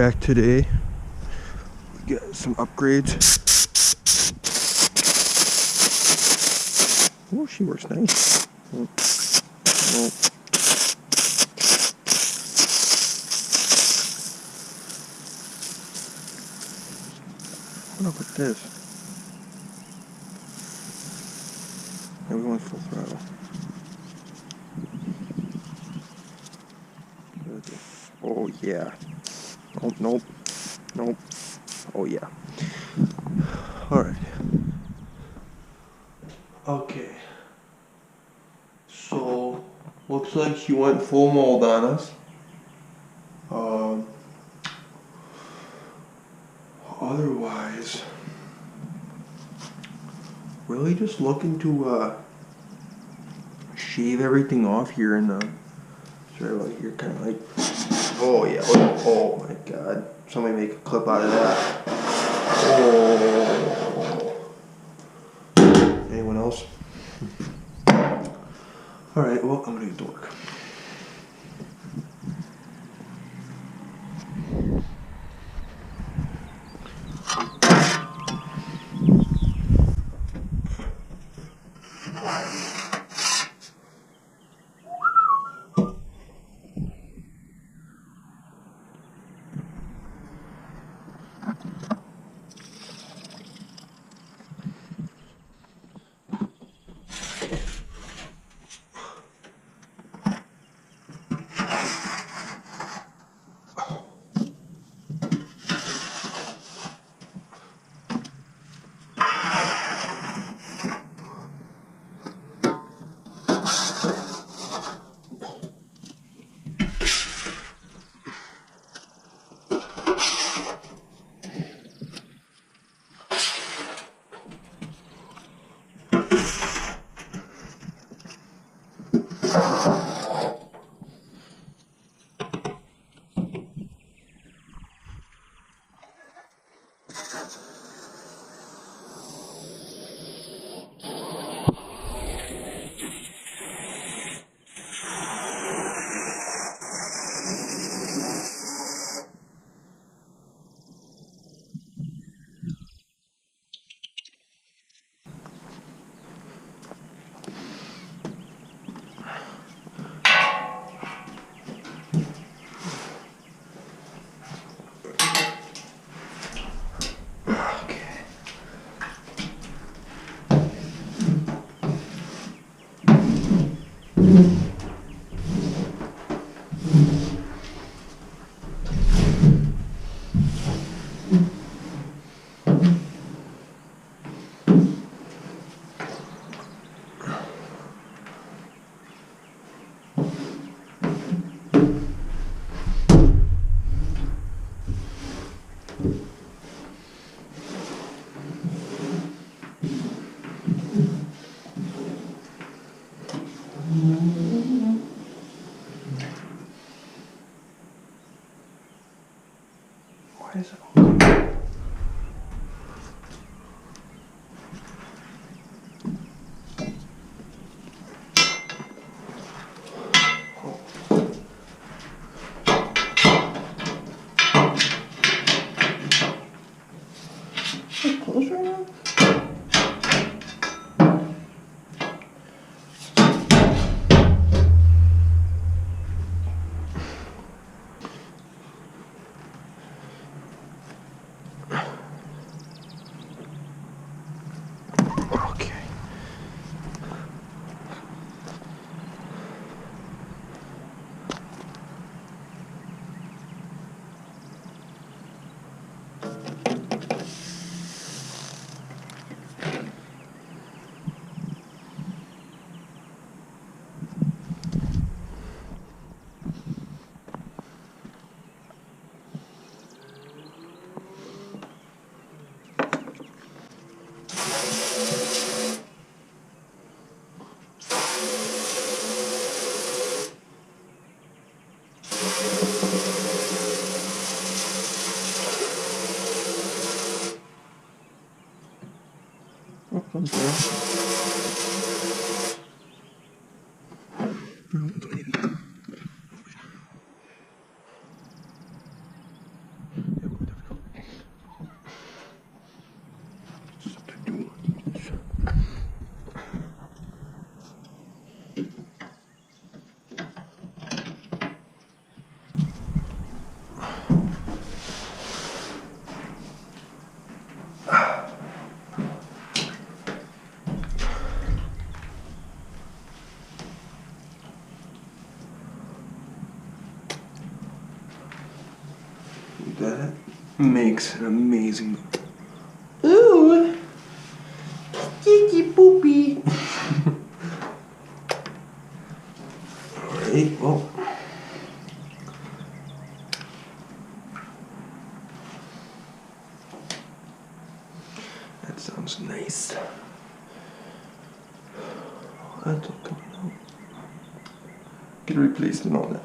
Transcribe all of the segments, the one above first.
back today. We got some upgrades. Oh, she works nice. Oh. Oh. What up with this? Yeah, we went full throttle. Oh yeah. Oh nope. Nope. Oh yeah. Alright. Okay. So looks like he went full mold on us. Otherwise, really just looking to shave everything off here in the right about here, kind of like. Oh yeah. Oh my God! Somebody make a clip out of that. Oh. Anyone else? All right. Well, I'm gonna get to work. Why is it open? Is it closed right now? Okay. Oh, comes there. makes an amazing. Ooh, sticky poopy. Alright, well. That sounds nice. That's all coming out. Get replaced and all that.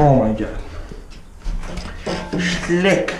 Oh my god. Slick.